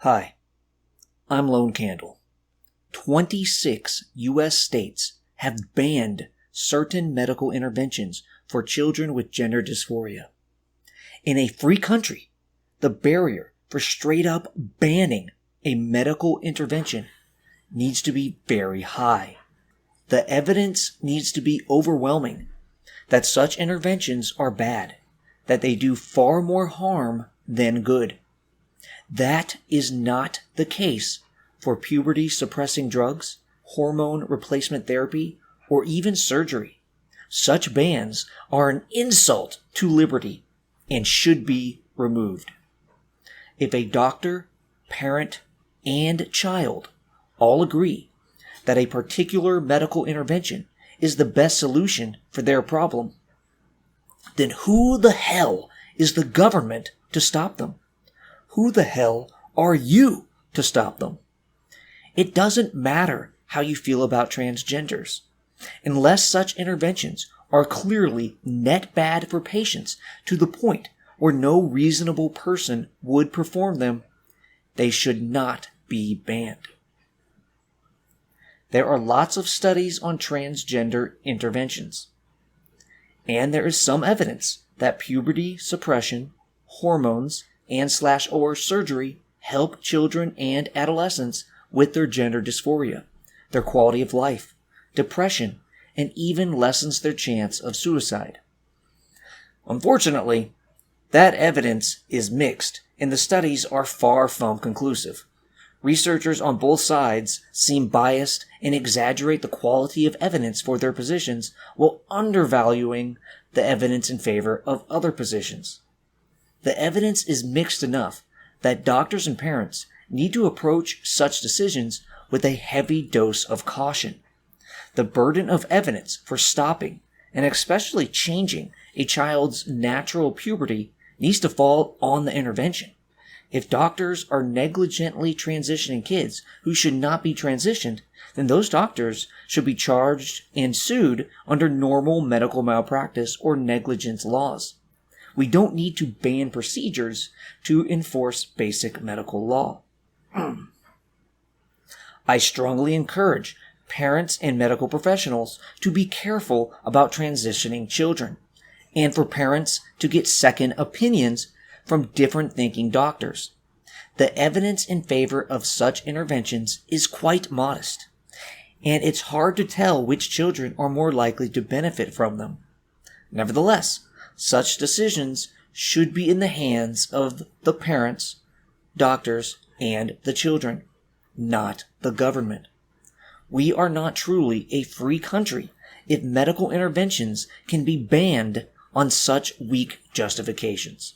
Hi, I'm Lone Candle. 26 U.S. states have banned certain medical interventions for children with gender dysphoria. In a free country, the barrier for straight up banning a medical intervention needs to be very high. The evidence needs to be overwhelming that such interventions are bad, that they do far more harm than good. That is not the case for puberty suppressing drugs, hormone replacement therapy, or even surgery. Such bans are an insult to liberty and should be removed. If a doctor, parent, and child all agree that a particular medical intervention is the best solution for their problem, then who the hell is the government to stop them? Who the hell are you to stop them? It doesn't matter how you feel about transgenders. Unless such interventions are clearly net bad for patients to the point where no reasonable person would perform them, they should not be banned. There are lots of studies on transgender interventions, and there is some evidence that puberty suppression, hormones, and/or surgery help children and adolescents with their gender dysphoria, their quality of life, depression, and even lessens their chance of suicide. Unfortunately, that evidence is mixed, and the studies are far from conclusive. Researchers on both sides seem biased and exaggerate the quality of evidence for their positions while undervaluing the evidence in favor of other positions. The evidence is mixed enough that doctors and parents need to approach such decisions with a heavy dose of caution. The burden of evidence for stopping and especially changing a child's natural puberty needs to fall on the intervention. If doctors are negligently transitioning kids who should not be transitioned, then those doctors should be charged and sued under normal medical malpractice or negligence laws. We don't need to ban procedures to enforce basic medical law. I strongly encourage parents and medical professionals to be careful about transitioning children, and for parents to get second opinions from different thinking doctors. The evidence in favor of such interventions is quite modest, and it's hard to tell which children are more likely to benefit from them. Nevertheless, such decisions should be in the hands of the parents, doctors, and the children, not the government. We are not truly a free country if medical interventions can be banned on such weak justifications.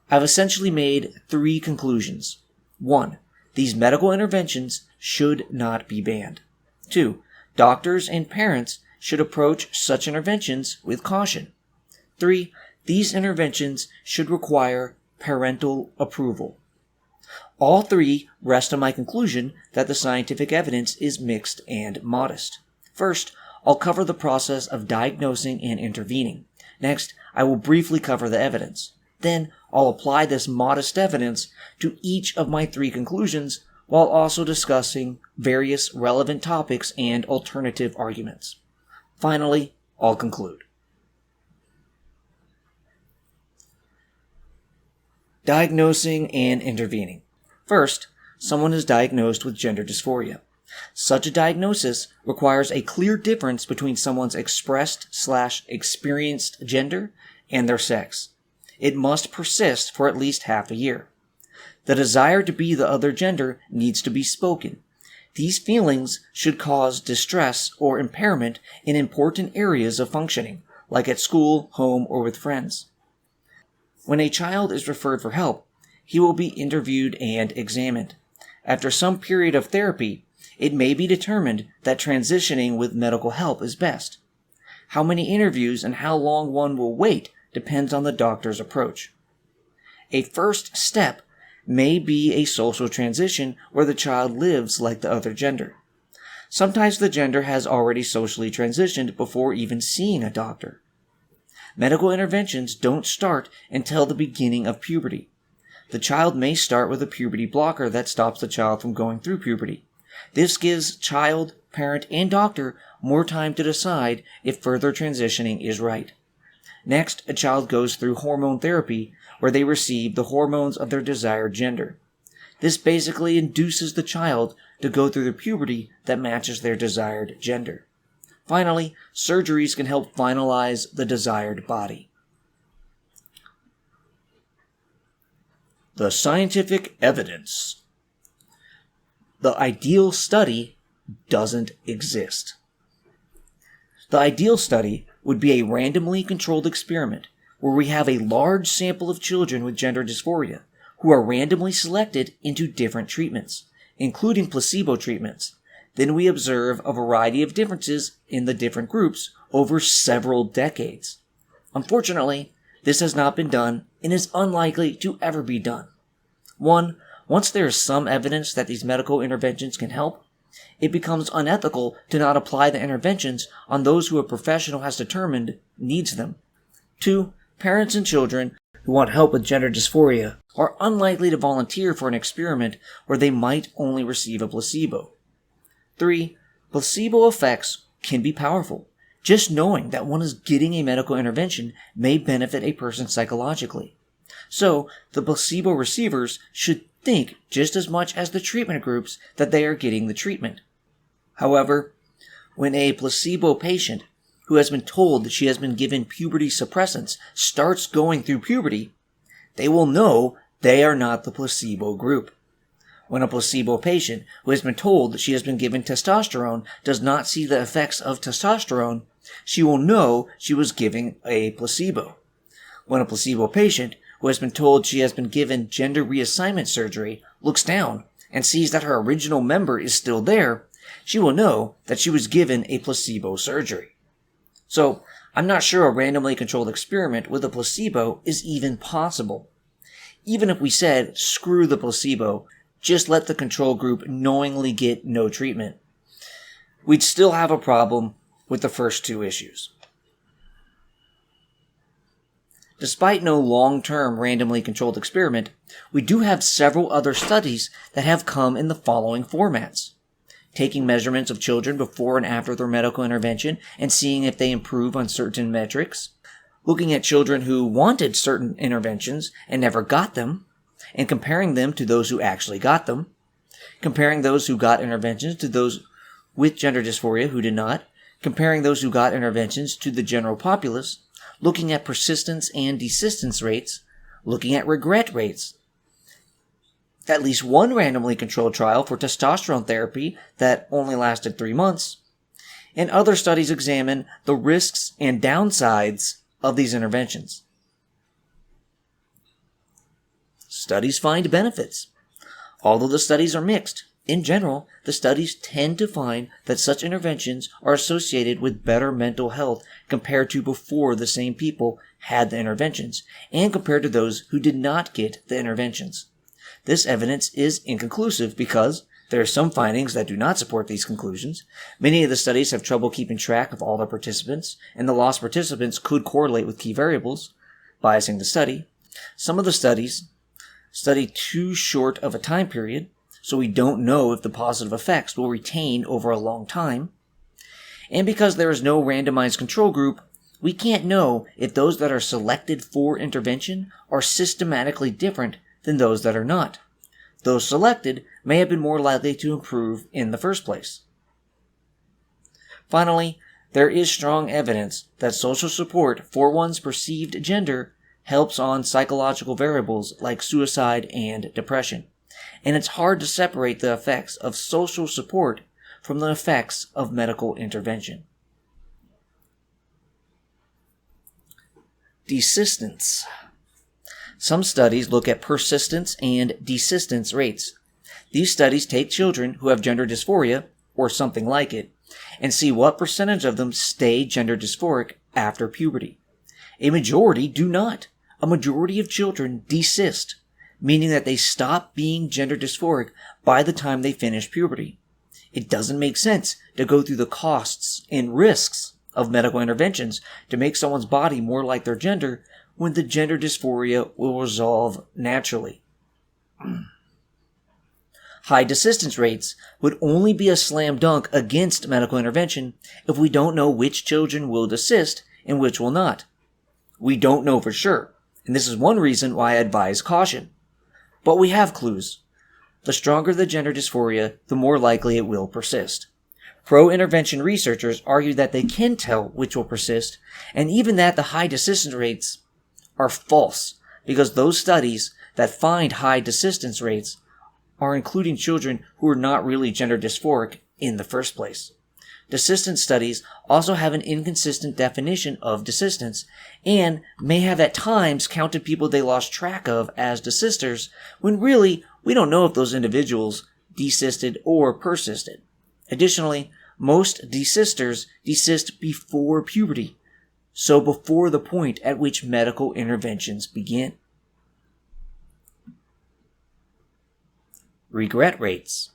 I've essentially made 3 conclusions. 1. These medical interventions should not be banned. 2. Doctors and parents should approach such interventions with caution. 3. These interventions should require parental approval. All 3 rest on my conclusion that the scientific evidence is mixed and modest. First, I'll cover the process of diagnosing and intervening. Next, I will briefly cover the evidence. Then, I'll apply this modest evidence to each of my 3 conclusions while also discussing various relevant topics and alternative arguments. Finally, I'll conclude. Diagnosing and intervening. First, someone is diagnosed with gender dysphoria. Such a diagnosis requires a clear difference between someone's expressed/experienced gender and their sex. It must persist for at least half a year. The desire to be the other gender needs to be spoken. These feelings should cause distress or impairment in important areas of functioning, like at school, home, or with friends. When a child is referred for help, he will be interviewed and examined. After some period of therapy, it may be determined that transitioning with medical help is best. How many interviews and how long one will wait depends on the doctor's approach. A first step may be a social transition where the child lives like the other gender. Sometimes the gender has already socially transitioned before even seeing a doctor. medical interventions don't start until the beginning of puberty. The child may start with a puberty blocker that stops the child from going through puberty. This gives child, parent, and doctor more time to decide if further transitioning is right. Next, a child goes through hormone therapy, where they receive the hormones of their desired gender. This basically induces the child to go through the puberty that matches their desired gender. Finally, surgeries can help finalize the desired body. The scientific evidence. The ideal study doesn't exist. The ideal study would be a randomly controlled experiment where we have a large sample of children with gender dysphoria who are randomly selected into different treatments, including placebo treatments. Then we observe a variety of differences in the different groups over several decades. Unfortunately, this has not been done and is unlikely to ever be done. Once there is some evidence that these medical interventions can help, it becomes unethical to not apply the interventions on those who a professional has determined needs them. 2. Parents and children who want help with gender dysphoria are unlikely to volunteer for an experiment where they might only receive a placebo. 3. Placebo effects can be powerful. Just knowing that one is getting a medical intervention may benefit a person psychologically. So, the placebo receivers should think just as much as the treatment groups that they are getting the treatment. However, when a placebo patient who has been told that she has been given puberty suppressants starts going through puberty, they will know they are not the placebo group. When a placebo patient who has been told that she has been given testosterone does not see the effects of testosterone, she will know she was giving a placebo. When a placebo patient who has been told she has been given gender reassignment surgery looks down and sees that her original member is still there, she will know that she was given a placebo surgery. So, I'm not sure a randomly controlled experiment with a placebo is even possible. Even if we said, screw the placebo, just let the control group knowingly get no treatment, we'd still have a problem with the first two issues. Despite no long-term randomly controlled experiment, we do have several other studies that have come in the following formats. Taking measurements of children before and after their medical intervention and seeing if they improve on certain metrics. Looking at children who wanted certain interventions and never got them, and comparing them to those who actually got them. Comparing those who got interventions to those with gender dysphoria who did not. Comparing those who got interventions to the general populace. Looking at persistence and desistance rates. Looking at regret rates. At least one randomly controlled trial for testosterone therapy that only lasted 3 months. And other studies examine the risks and downsides of these interventions. Studies find benefits. Although the studies are mixed, in general, the studies tend to find that such interventions are associated with better mental health compared to before the same people had the interventions, and compared to those who did not get the interventions. This evidence is inconclusive because there are some findings that do not support these conclusions. Many of the studies have trouble keeping track of all the participants, and the lost participants could correlate with key variables, biasing the study. Some of the studies study too short of a time period, so we don't know if the positive effects will retain over a long time. And because there is no randomized control group, we can't know if those that are selected for intervention are systematically different than those that are not. Those selected may have been more likely to improve in the first place. Finally, there is strong evidence that social support for one's perceived gender helps on psychological variables like suicide and depression, and it's hard to separate the effects of social support from the effects of medical intervention. Desistance. Some studies look at persistence and desistance rates. These studies take children who have gender dysphoria, or something like it, and see what percentage of them stay gender dysphoric after puberty. A majority do not. A majority of children desist, meaning that they stop being gender dysphoric by the time they finish puberty. It doesn't make sense to go through the costs and risks of medical interventions to make someone's body more like their gender when the gender dysphoria will resolve naturally. High desistance rates would only be a slam dunk against medical intervention if we don't know which children will desist and which will not. We don't know for sure, and this is one reason why I advise caution. But we have clues. The stronger the gender dysphoria, the more likely it will persist. Pro-intervention researchers argue that they can tell which will persist, and even that the high desistance rates are false, because those studies that find high desistance rates are including children who are not really gender dysphoric in the first place. Desistance studies also have an inconsistent definition of desistance, and may have at times counted people they lost track of as desisters, when really we don't know if those individuals desisted or persisted. Additionally, most desisters desist before puberty, so before the point at which medical interventions begin. Regret rates.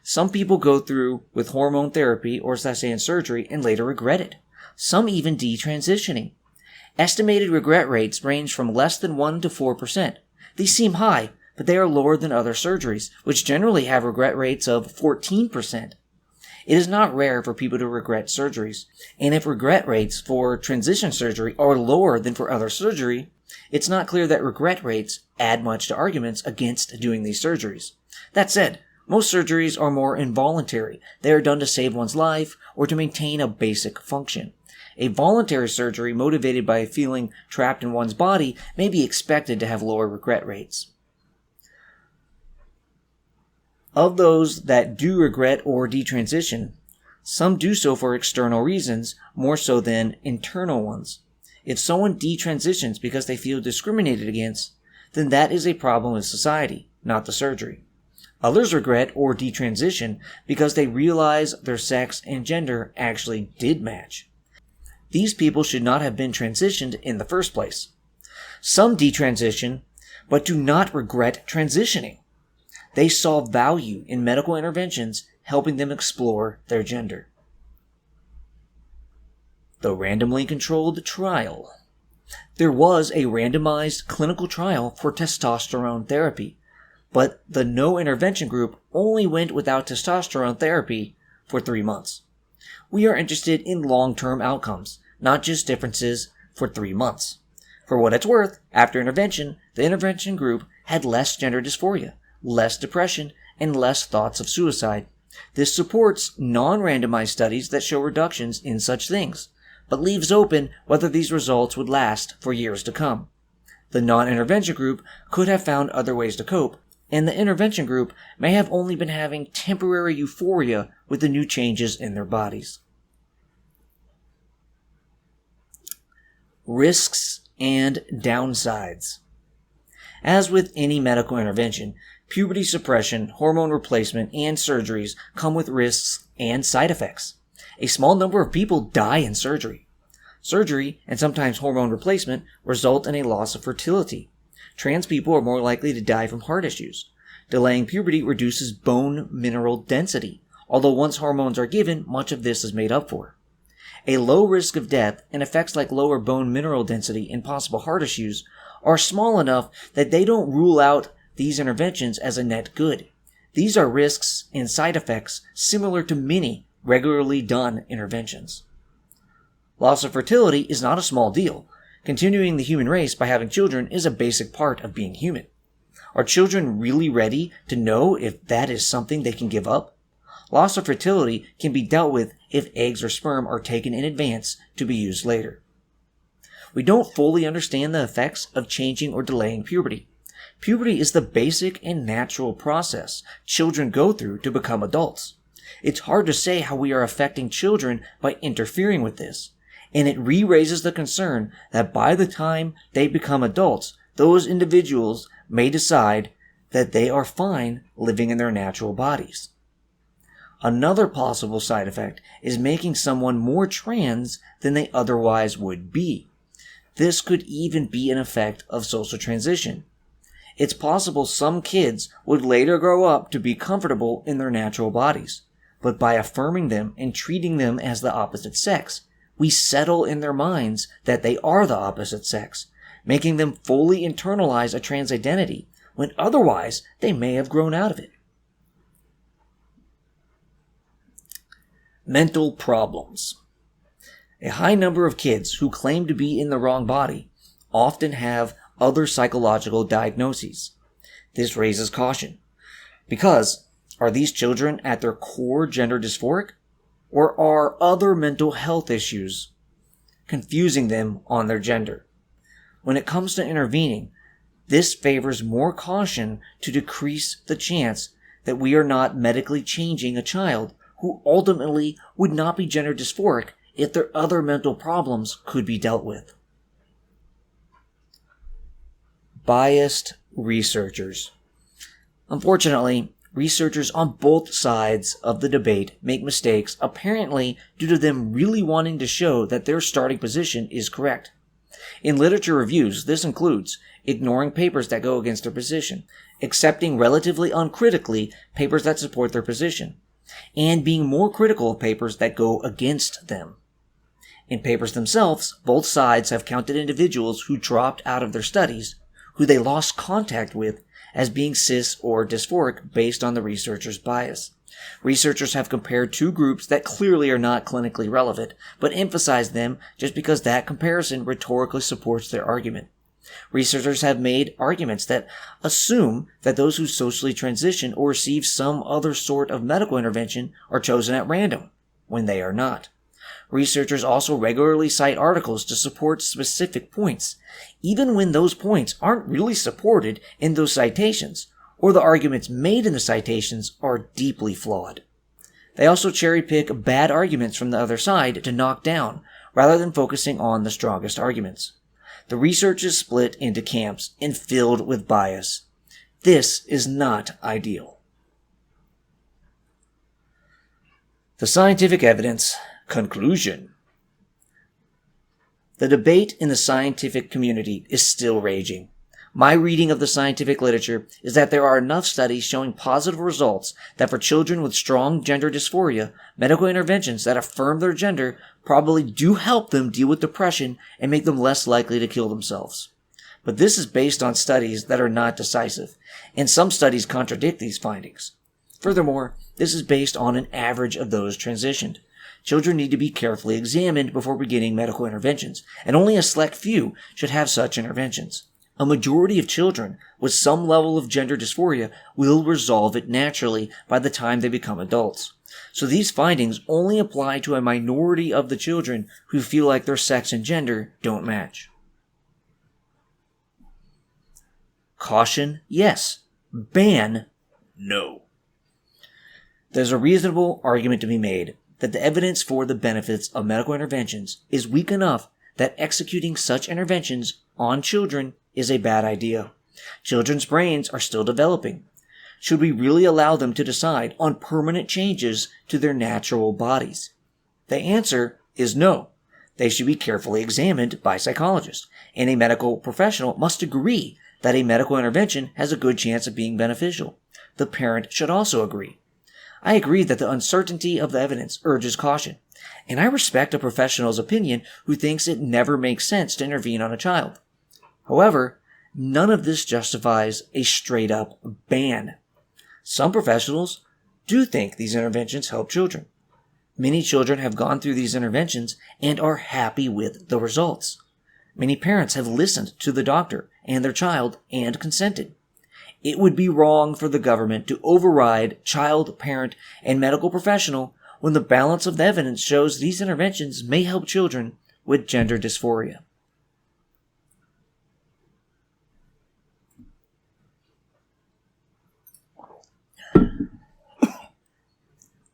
Some people go through with hormone therapy or Sassan surgery and later regret it. Some even detransitioning. Estimated regret rates range from less than 1 to 4%. These seem high, but they are lower than other surgeries, which generally have regret rates of 14%. It is not rare for people to regret surgeries, and if regret rates for transition surgery are lower than for other surgery, it's not clear that regret rates add much to arguments against doing these surgeries. That said, most surgeries are more involuntary. They are done to save one's life or to maintain a basic function. A voluntary surgery motivated by feeling trapped in one's body may be expected to have lower regret rates. Of those that do regret or detransition, some do so for external reasons more so than internal ones. If someone detransitions because they feel discriminated against, then that is a problem with society, not the surgery. Others regret or detransition because they realize their sex and gender actually did match. These people should not have been transitioned in the first place. Some detransition, but do not regret transitioning. They saw value in medical interventions helping them explore their gender. The randomly controlled trial. There was a randomized clinical trial for testosterone therapy, but the no intervention group only went without testosterone therapy for 3 months. We are interested in long-term outcomes, not just differences for 3 months. For what it's worth, after intervention, the intervention group had less gender dysphoria, less depression, and less thoughts of suicide. This supports non-randomized studies that show reductions in such things, but leaves open whether these results would last for years to come. The non-intervention group could have found other ways to cope, and the intervention group may have only been having temporary euphoria with the new changes in their bodies. Risks and downsides. As with any medical intervention, puberty suppression, hormone replacement, and surgeries come with risks and side effects. A small number of people die in surgery. Surgery, and sometimes hormone replacement, result in a loss of fertility. Trans people are more likely to die from heart issues. Delaying puberty reduces bone mineral density, although once hormones are given, much of this is made up for. A low risk of death and effects like lower bone mineral density and possible heart issues are small enough that they don't rule out these interventions as a net good. These are risks and side effects similar to many regularly done interventions. Loss of fertility is not a small deal. Continuing the human race by having children is a basic part of being human. Are children really ready to know if that is something they can give up? Loss of fertility can be dealt with if eggs or sperm are taken in advance to be used later. We don't fully understand the effects of changing or delaying puberty. Puberty is the basic and natural process children go through to become adults. It's hard to say how we are affecting children by interfering with this, and it re-raises the concern that by the time they become adults, those individuals may decide that they are fine living in their natural bodies. Another possible side effect is making someone more trans than they otherwise would be. This could even be an effect of social transition. It's possible some kids would later grow up to be comfortable in their natural bodies, but by affirming them and treating them as the opposite sex, we settle in their minds that they are the opposite sex, making them fully internalize a trans identity when otherwise they may have grown out of it. Mental problems. A high number of kids who claim to be in the wrong body often have other psychological diagnoses. This raises caution. Because, are these children at their core gender dysphoric? Or are other mental health issues confusing them on their gender? When it comes to intervening, this favors more caution to decrease the chance that we are not medically changing a child who ultimately would not be gender dysphoric if their other mental problems could be dealt with. Biased researchers. Unfortunately, researchers on both sides of the debate make mistakes apparently due to them really wanting to show that their starting position is correct. In literature reviews, this includes ignoring papers that go against their position, accepting relatively uncritically papers that support their position, and being more critical of papers that go against them. In papers themselves, both sides have counted individuals who dropped out of their studies, who they lost contact with, as being cis or dysphoric based on the researcher's bias. Researchers have compared two groups that clearly are not clinically relevant, but emphasize them just because that comparison rhetorically supports their argument. Researchers have made arguments that assume that those who socially transition or receive some other sort of medical intervention are chosen at random, when they are not. Researchers also regularly cite articles to support specific points, even when those points aren't really supported in those citations, or the arguments made in the citations are deeply flawed. They also cherry-pick bad arguments from the other side to knock down, rather than focusing on the strongest arguments. The research is split into camps and filled with bias. This is not ideal. The scientific evidence conclusion. The debate in the scientific community is still raging. My reading of the scientific literature is that there are enough studies showing positive results that for children with strong gender dysphoria, medical interventions that affirm their gender probably do help them deal with depression and make them less likely to kill themselves. But this is based on studies that are not decisive, and some studies contradict these findings. Furthermore, this is based on an average of those transitioned. Children need to be carefully examined before beginning medical interventions, and only a select few should have such interventions. A majority of children with some level of gender dysphoria will resolve it naturally by the time they become adults. So these findings only apply to a minority of the children who feel like their sex and gender don't match. Caution, yes. Ban, no. There's a reasonable argument to be made that the evidence for the benefits of medical interventions is weak enough that executing such interventions on children is a bad idea. Children's brains are still developing. Should we really allow them to decide on permanent changes to their natural bodies? The answer is no. They should be carefully examined by psychologists, and a medical professional must agree that a medical intervention has a good chance of being beneficial. The parent should also agree. I agree that the uncertainty of the evidence urges caution, and I respect a professional's opinion who thinks it never makes sense to intervene on a child. However, none of this justifies a straight-up ban. Some professionals do think these interventions help children. Many children have gone through these interventions and are happy with the results. Many parents have listened to the doctor and their child and consented. It would be wrong for the government to override child, parent, and medical professional when the balance of the evidence shows these interventions may help children with gender dysphoria.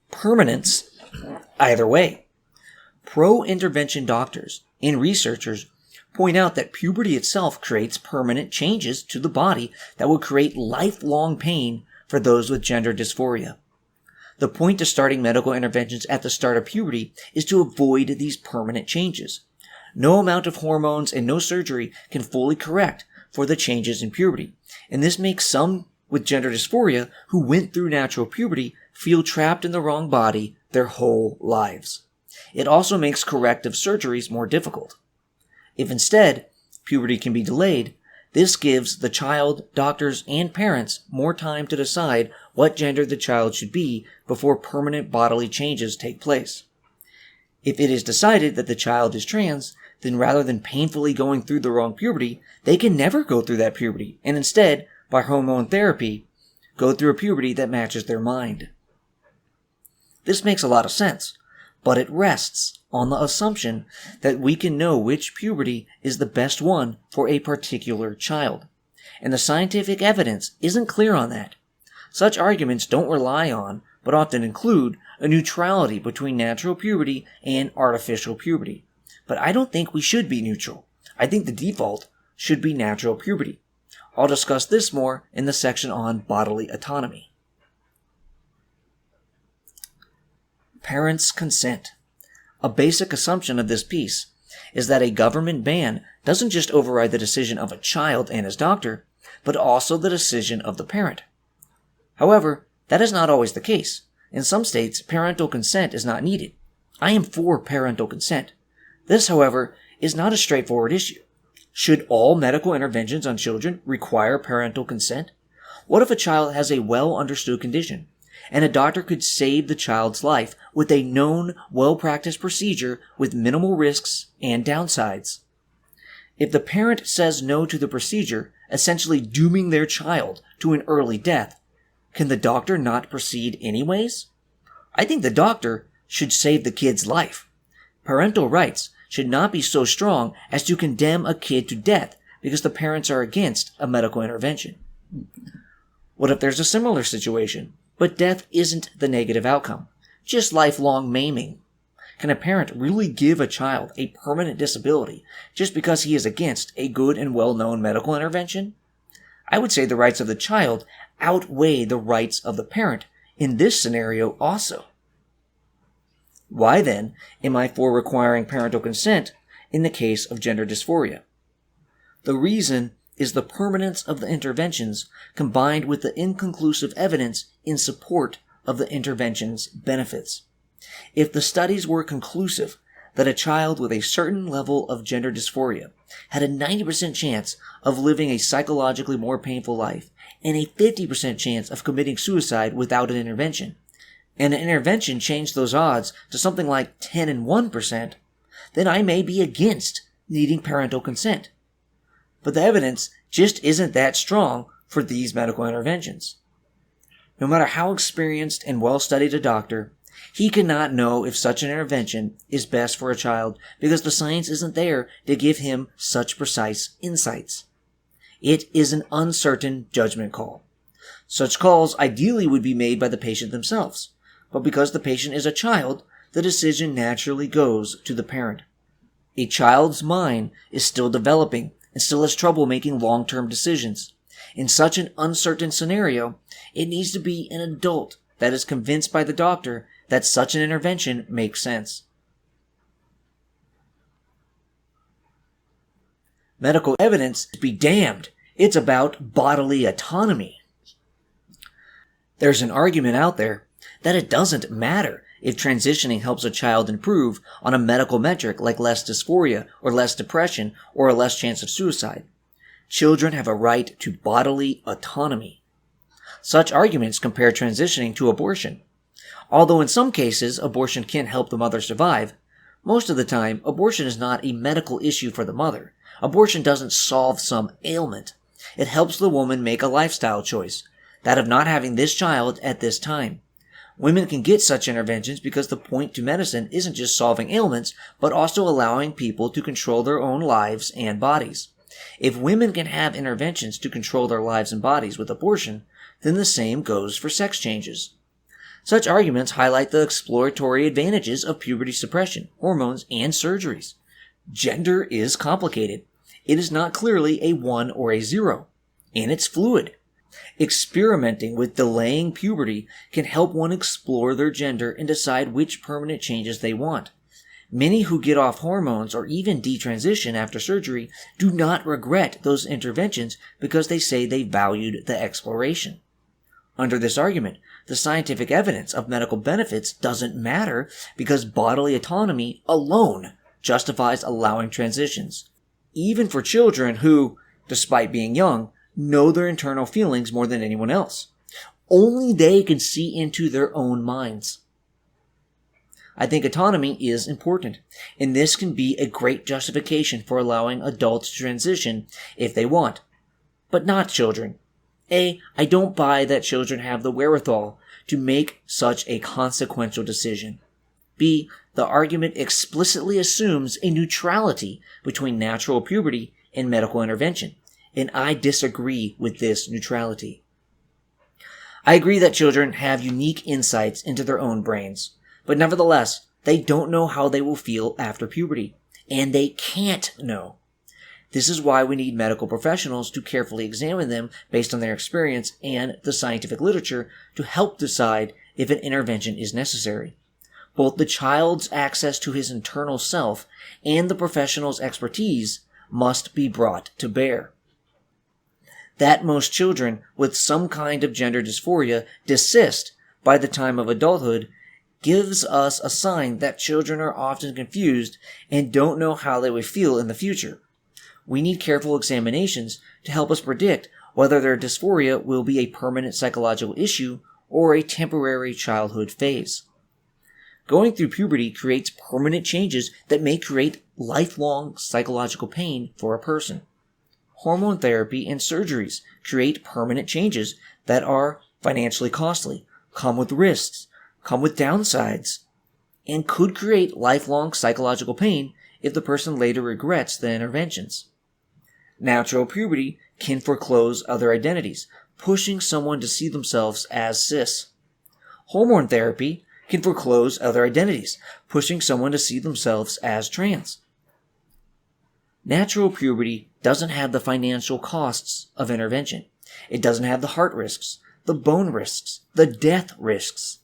Permanence either way. Pro-intervention doctors and researchers point out that puberty itself creates permanent changes to the body that will create lifelong pain for those with gender dysphoria. The point to starting medical interventions at the start of puberty is to avoid these permanent changes. No amount of hormones and no surgery can fully correct for the changes in puberty, and this makes some with gender dysphoria who went through natural puberty feel trapped in the wrong body their whole lives. It also makes corrective surgeries more difficult. If instead, puberty can be delayed, this gives the child, doctors, and parents more time to decide what gender the child should be before permanent bodily changes take place. If it is decided that the child is trans, then rather than painfully going through the wrong puberty, they can never go through that puberty, and instead, by hormone therapy, go through a puberty that matches their mind. This makes a lot of sense, but it rests on the assumption that we can know which puberty is the best one for a particular child, and the scientific evidence isn't clear on that. Such arguments don't rely on, but often include, a neutrality between natural puberty and artificial puberty. But I don't think we should be neutral. I think the default should be natural puberty. I'll discuss this more in the section on bodily autonomy. Parents' consent. A basic assumption of this piece is that a government ban doesn't just override the decision of a child and his doctor, but also the decision of the parent. However, that is not always the case. In some states, parental consent is not needed. I am for parental consent. This, however, is not a straightforward issue. Should all medical interventions on children require parental consent? What if a child has a well-understood condition, and a doctor could save the child's life with a known, well-practiced procedure with minimal risks and downsides? If the parent says no to the procedure, essentially dooming their child to an early death, can the doctor not proceed anyways? I think the doctor should save the kid's life. Parental rights should not be so strong as to condemn a kid to death because the parents are against a medical intervention. What if there's a similar situation, but death isn't the negative outcome, just lifelong maiming? Can a parent really give a child a permanent disability just because he is against a good and well-known medical intervention? I would say the rights of the child outweigh the rights of the parent in this scenario also. Why then am I for requiring parental consent in the case of gender dysphoria? The reason is the permanence of the interventions combined with the inconclusive evidence in support of the intervention's benefits. If the studies were conclusive that a child with a certain level of gender dysphoria had a 90% chance of living a psychologically more painful life and a 50% chance of committing suicide without an intervention, and an intervention changed those odds to something like 10 and 1%, then I may be against needing parental consent. But the evidence just isn't that strong for these medical interventions. No matter how experienced and well-studied a doctor, he cannot know if such an intervention is best for a child because the science isn't there to give him such precise insights. It is an uncertain judgment call. Such calls ideally would be made by the patient themselves, but because the patient is a child, the decision naturally goes to the parent. A child's mind is still developing and still has trouble making long-term decisions. In such an uncertain scenario, it needs to be an adult that is convinced by the doctor that such an intervention makes sense. Medical evidence be damned. It's about bodily autonomy. There's an argument out there that it doesn't matter if transitioning helps a child improve on a medical metric like less dysphoria or less depression or a less chance of suicide. Children have a right to bodily autonomy. Such arguments compare transitioning to abortion. Although in some cases abortion can help the mother survive, most of the time abortion is not a medical issue for the mother. Abortion doesn't solve some ailment. It helps the woman make a lifestyle choice, that of not having this child at this time. Women can get such interventions because the point to medicine isn't just solving ailments, but also allowing people to control their own lives and bodies. If women can have interventions to control their lives and bodies with abortion, then the same goes for sex changes. Such arguments highlight the exploratory advantages of puberty suppression, hormones, and surgeries. Gender is complicated. It is not clearly a 1 or a 0, and it's fluid. Experimenting with delaying puberty can help one explore their gender and decide which permanent changes they want. Many who get off hormones or even detransition after surgery do not regret those interventions because they say they valued the exploration. Under this argument, the scientific evidence of medical benefits doesn't matter because bodily autonomy alone justifies allowing transitions, even for children who, despite being young, know their internal feelings more than anyone else. Only they can see into their own minds. I think autonomy is important, and this can be a great justification for allowing adults to transition if they want, but not children. I don't buy that children have the wherewithal to make such a consequential decision. B, the argument explicitly assumes a neutrality between natural puberty and medical intervention, and I disagree with this neutrality. I agree that children have unique insights into their own brains, but nevertheless, they don't know how they will feel after puberty, and they can't know. This is why we need medical professionals to carefully examine them based on their experience and the scientific literature to help decide if an intervention is necessary. Both the child's access to his internal self and the professional's expertise must be brought to bear. That most children with some kind of gender dysphoria desist by the time of adulthood gives us a sign that children are often confused and don't know how they would feel in the future. We need careful examinations to help us predict whether their dysphoria will be a permanent psychological issue or a temporary childhood phase. Going through puberty creates permanent changes that may create lifelong psychological pain for a person. Hormone therapy and surgeries create permanent changes that are financially costly, come with risks, come with downsides, and could create lifelong psychological pain if the person later regrets the interventions. Natural puberty can foreclose other identities, pushing someone to see themselves as cis. Hormone therapy can foreclose other identities, pushing someone to see themselves as trans. Natural puberty doesn't have the financial costs of intervention. It doesn't have the heart risks, the bone risks, the death risks.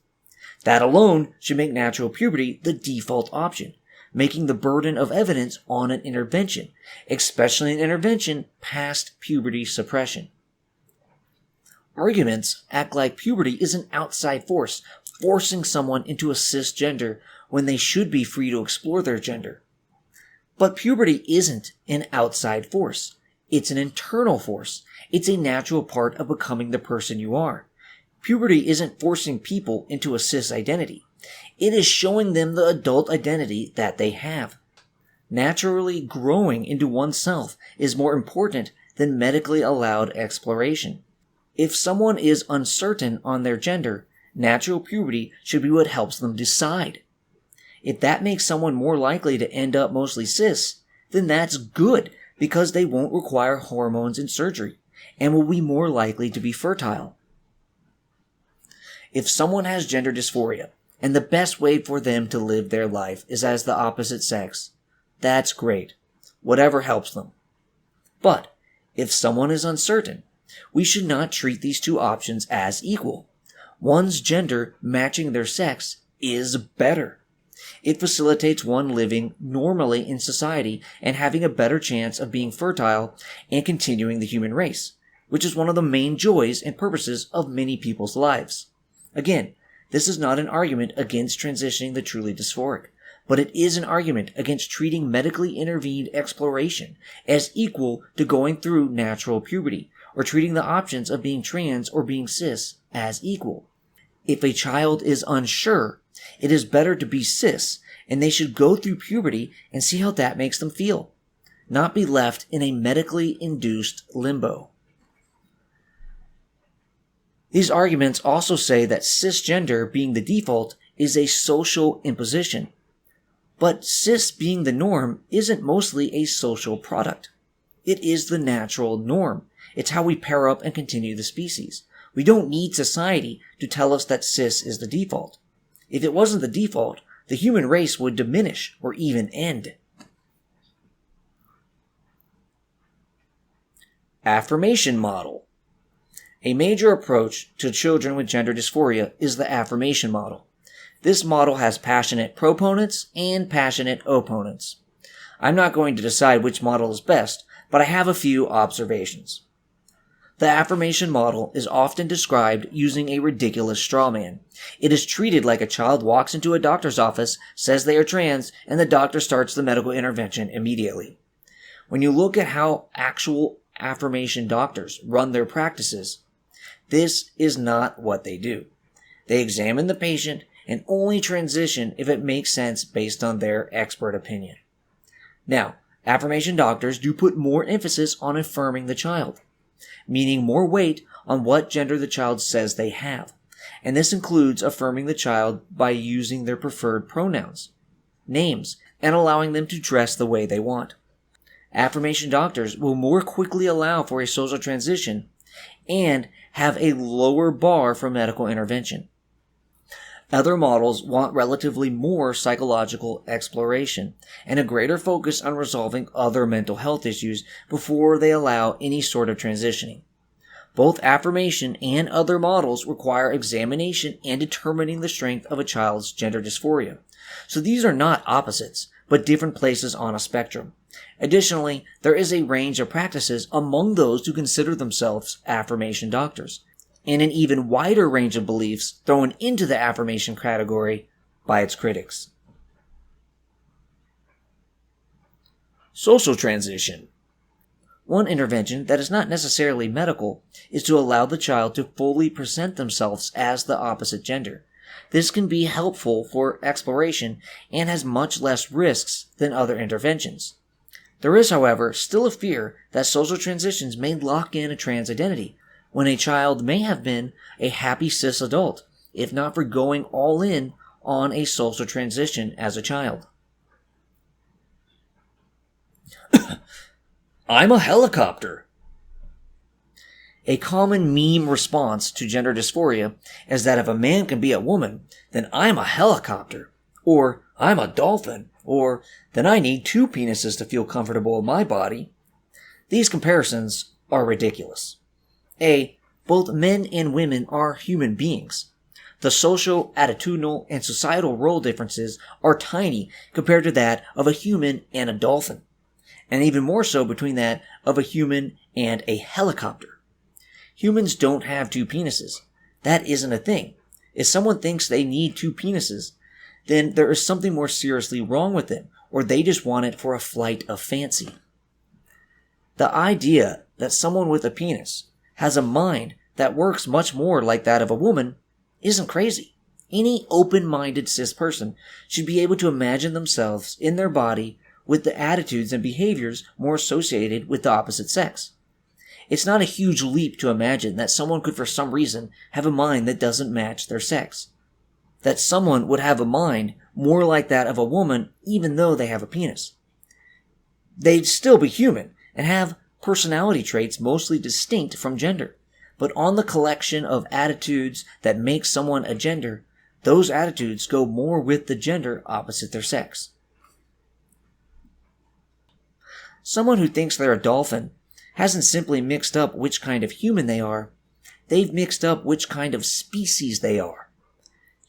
That alone should make natural puberty the default option, making the burden of evidence on an intervention, especially an intervention past puberty suppression. Arguments act like puberty is an outside force, forcing someone into a cisgender when they should be free to explore their gender. But puberty isn't an outside force. It's an internal force. It's a natural part of becoming the person you are. Puberty isn't forcing people into a cis identity. It is showing them the adult identity that they have. Naturally growing into oneself is more important than medically allowed exploration. If someone is uncertain on their gender, natural puberty should be what helps them decide. If that makes someone more likely to end up mostly cis, then that's good because they won't require hormones and surgery and will be more likely to be fertile. If someone has gender dysphoria, and the best way for them to live their life is as the opposite sex, that's great. Whatever helps them. But if someone is uncertain, we should not treat these two options as equal. One's gender matching their sex is better. It facilitates one living normally in society and having a better chance of being fertile and continuing the human race, which is one of the main joys and purposes of many people's lives. Again, this is not an argument against transitioning the truly dysphoric, but it is an argument against treating medically intervened exploration as equal to going through natural puberty, or treating the options of being trans or being cis as equal. If a child is unsure, it is better to be cis, and they should go through puberty and see how that makes them feel, not be left in a medically induced limbo. These arguments also say that cisgender being the default is a social imposition. But cis being the norm isn't mostly a social product. It is the natural norm. It's how we pair up and continue the species. We don't need society to tell us that cis is the default. If it wasn't the default, the human race would diminish or even end. Affirmation model. A major approach to children with gender dysphoria is the affirmation model. This model has passionate proponents and passionate opponents. I'm not going to decide which model is best, but I have a few observations. The affirmation model is often described using a ridiculous straw man. It is treated like a child walks into a doctor's office, says they are trans, and the doctor starts the medical intervention immediately. When you look at how actual affirmation doctors run their practices, this is not what they do. They examine the patient and only transition if it makes sense based on their expert opinion. Now, affirmation doctors do put more emphasis on affirming the child, meaning more weight on what gender the child says they have. And this includes affirming the child by using their preferred pronouns, names, and allowing them to dress the way they want. Affirmation doctors will more quickly allow for a social transition and have a lower bar for medical intervention. Other models want relatively more psychological exploration and a greater focus on resolving other mental health issues before they allow any sort of transitioning. Both affirmation and other models require examination and determining the strength of a child's gender dysphoria. So these are not opposites, but different places on a spectrum. Additionally, there is a range of practices among those who consider themselves affirmation doctors, and an even wider range of beliefs thrown into the affirmation category by its critics. Social transition. One intervention that is not necessarily medical is to allow the child to fully present themselves as the opposite gender. This can be helpful for exploration and has much less risks than other interventions. There is, however, still a fear that social transitions may lock in a trans identity, when a child may have been a happy cis adult, if not for going all in on a social transition as a child. I'm a helicopter. A common meme response to gender dysphoria is that if a man can be a woman, then I'm a helicopter, or I'm a dolphin, or then I need 2 penises to feel comfortable in my body. These comparisons are ridiculous. Both men and women are human beings. The social, attitudinal, and societal role differences are tiny compared to that of a human and a dolphin, and even more so between that of a human and a helicopter. Humans don't have 2 penises. That isn't a thing. If someone thinks they need 2 penises, then there is something more seriously wrong with them, or they just want it for a flight of fancy. The idea that someone with a penis has a mind that works much more like that of a woman isn't crazy. Any open-minded cis person should be able to imagine themselves in their body with the attitudes and behaviors more associated with the opposite sex. It's not a huge leap to imagine that someone could for some reason have a mind that doesn't match their sex. That someone would have a mind more like that of a woman even though they have a penis. They'd still be human and have personality traits mostly distinct from gender, but on the collection of attitudes that make someone a gender, those attitudes go more with the gender opposite their sex. Someone who thinks they're a dolphin hasn't simply mixed up which kind of human they are, they've mixed up which kind of species they are.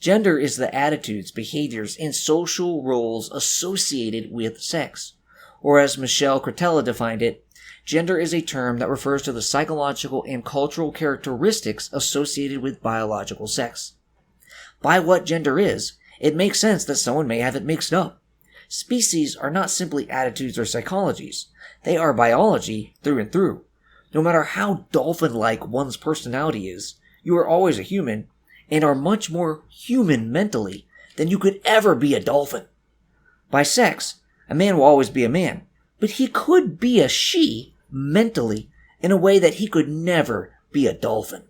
Gender is the attitudes, behaviors, and social roles associated with sex. Or as Michelle Cretella defined it, gender is a term that refers to the psychological and cultural characteristics associated with biological sex. By what gender is, it makes sense that someone may have it mixed up. Species are not simply attitudes or psychologies. They are biology through and through. No matter how dolphin-like one's personality is, you are always a human, and are much more human mentally than you could ever be a dolphin. By sex, a man will always be a man, but he could be a she mentally in a way that he could never be a dolphin.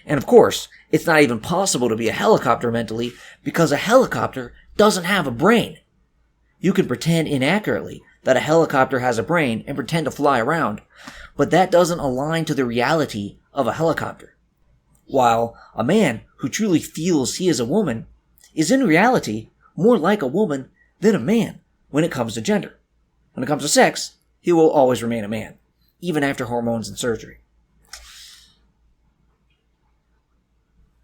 And of course, it's not even possible to be a helicopter mentally because a helicopter doesn't have a brain. You can pretend inaccurately that a helicopter has a brain and pretend to fly around, but that doesn't align to the reality of a helicopter. While a man who truly feels he is a woman is in reality more like a woman than a man when it comes to gender. When it comes to sex, he will always remain a man, even after hormones and surgery.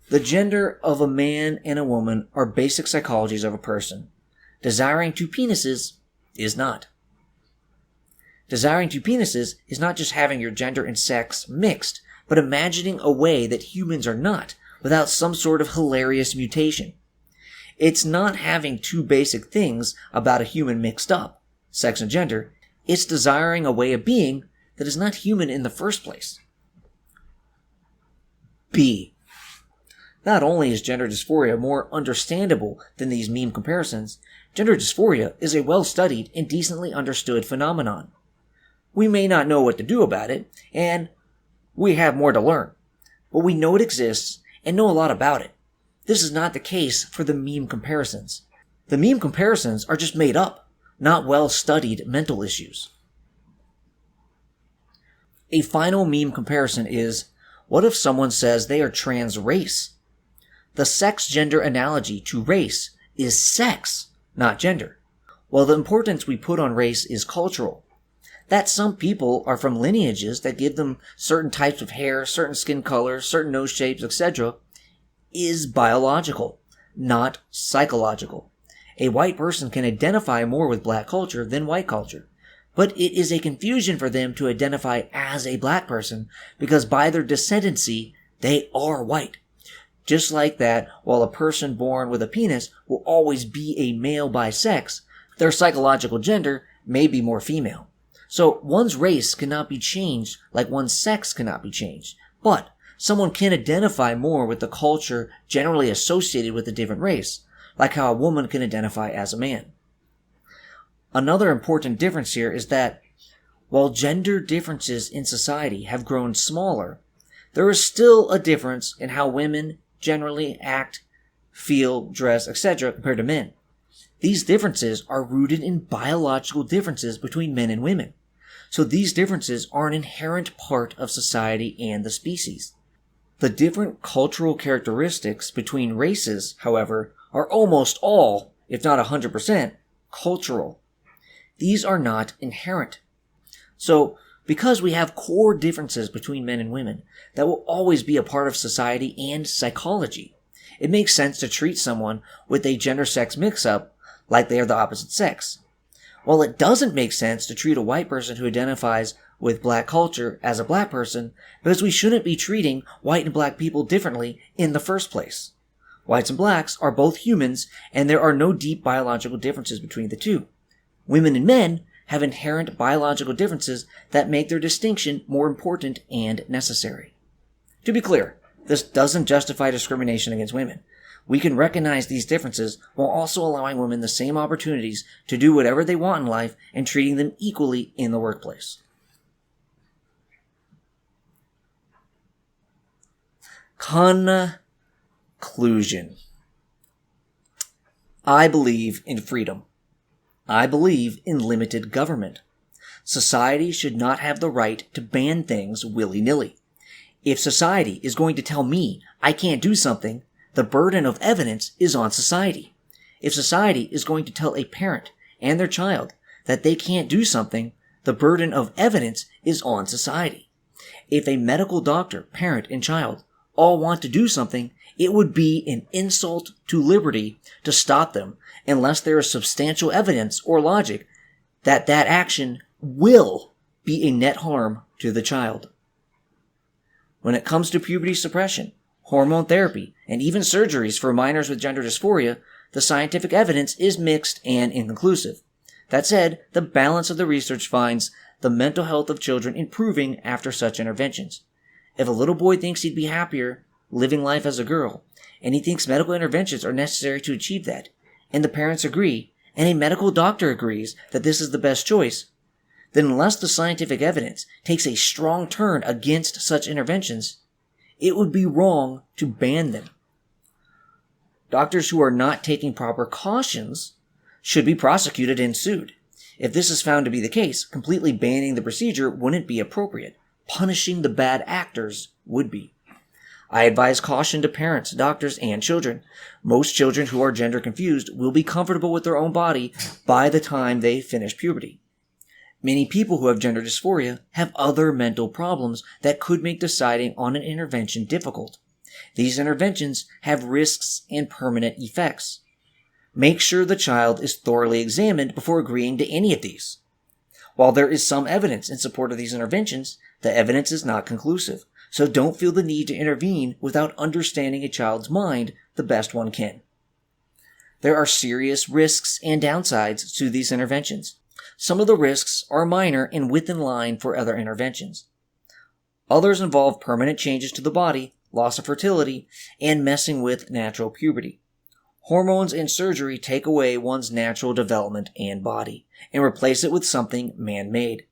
The gender of a man and a woman are basic psychologies of a person. Desiring 2 penises is not. Desiring two penises is not just having your gender and sex mixed, but imagining a way that humans are not, without some sort of hilarious mutation. It's not having two basic things about a human mixed up, sex and gender. It's desiring a way of being that is not human in the first place. B. Not only is gender dysphoria more understandable than these meme comparisons, gender dysphoria is a well-studied and decently understood phenomenon. We may not know what to do about it, and we have more to learn, but we know it exists and know a lot about it. This is not the case for the meme comparisons. The meme comparisons are just made up, not well-studied mental issues. A final meme comparison is, what if someone says they are trans race? The sex-gender analogy to race is sex, not gender, while the importance we put on race is cultural. That some people are from lineages that give them certain types of hair, certain skin colors, certain nose shapes, etc., is biological, not psychological. A white person can identify more with black culture than white culture, but it is a confusion for them to identify as a black person because by their descendancy, they are white. Just like that, while a person born with a penis will always be a male by sex, their psychological gender may be more female. So one's race cannot be changed like one's sex cannot be changed, but someone can identify more with the culture generally associated with a different race, like how a woman can identify as a man. Another important difference here is that while gender differences in society have grown smaller, there is still a difference in how women generally act, feel, dress, etc. compared to men. These differences are rooted in biological differences between men and women. So these differences are an inherent part of society and the species. The different cultural characteristics between races, however, are almost all, if not 100%, cultural. These are not inherent. So, because we have core differences between men and women that will always be a part of society and psychology, it makes sense to treat someone with a gender-sex mix-up like they are the opposite sex. While it doesn't make sense to treat a white person who identifies with black culture as a black person, because we shouldn't be treating white and black people differently in the first place. Whites and blacks are both humans, and there are no deep biological differences between the two. Women and men have inherent biological differences that make their distinction more important and necessary. To be clear, this doesn't justify discrimination against women. We can recognize these differences while also allowing women the same opportunities to do whatever they want in life and treating them equally in the workplace. Conclusion. I believe in freedom. I believe in limited government. Society should not have the right to ban things willy-nilly. If society is going to tell me I can't do something, the burden of evidence is on society. If society is going to tell a parent and their child that they can't do something, the burden of evidence is on society. If a medical doctor, parent, and child all want to do something, it would be an insult to liberty to stop them unless there is substantial evidence or logic that that action will be a net harm to the child. When it comes to puberty suppression, hormone therapy, and even surgeries for minors with gender dysphoria, the scientific evidence is mixed and inconclusive. That said, the balance of the research finds the mental health of children improving after such interventions. If a little boy thinks he'd be happier living life as a girl, and he thinks medical interventions are necessary to achieve that, and the parents agree, and a medical doctor agrees that this is the best choice, then unless the scientific evidence takes a strong turn against such interventions, it would be wrong to ban them. Doctors who are not taking proper cautions should be prosecuted and sued. If this is found to be the case, completely banning the procedure wouldn't be appropriate. Punishing the bad actors would be. I advise caution to parents, doctors, and children. Most children who are gender confused will be comfortable with their own body by the time they finish puberty. Many people who have gender dysphoria have other mental problems that could make deciding on an intervention difficult. These interventions have risks and permanent effects. Make sure the child is thoroughly examined before agreeing to any of these. While there is some evidence in support of these interventions, the evidence is not conclusive, so don't feel the need to intervene without understanding a child's mind the best one can. There are serious risks and downsides to these interventions. Some of the risks are minor and within line for other interventions. Others involve permanent changes to the body, loss of fertility, and messing with natural puberty. Hormones and surgery take away one's natural development and body, and replace it with something man-made.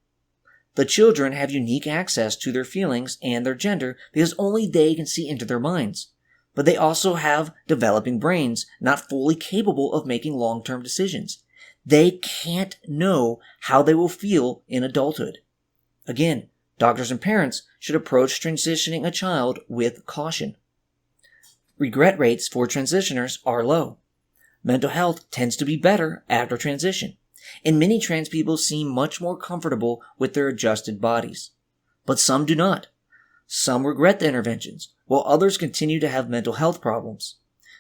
The children have unique access to their feelings and their gender because only they can see into their minds. But they also have developing brains, not fully capable of making long-term decisions. They can't know how they will feel in adulthood. Again, doctors and parents should approach transitioning a child with caution. Regret rates for transitioners are low. Mental health tends to be better after transition, and many trans people seem much more comfortable with their adjusted bodies. But some do not. Some regret the interventions, while others continue to have mental health problems.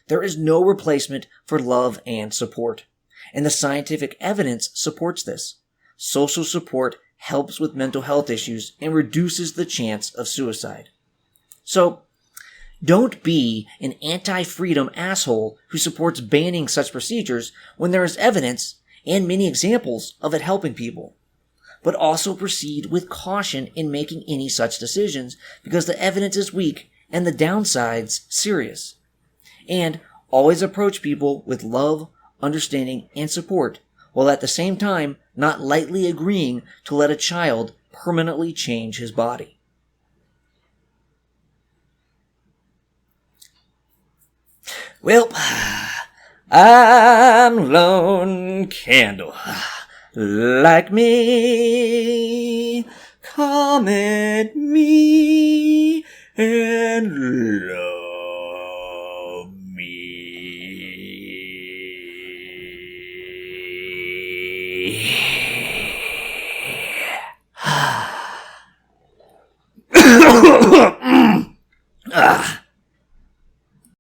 There is no replacement for love and support, and the scientific evidence supports this. Social support helps with mental health issues and reduces the chance of suicide. So, don't be an anti-freedom asshole who supports banning such procedures when there is evidence and many examples of it helping people. But also proceed with caution in making any such decisions because the evidence is weak and the downsides serious. And always approach people with love, understanding, and support, while at the same time not lightly agreeing to let a child permanently change his body. Well, I'm Lone Candle. Like me, comment me, and love me.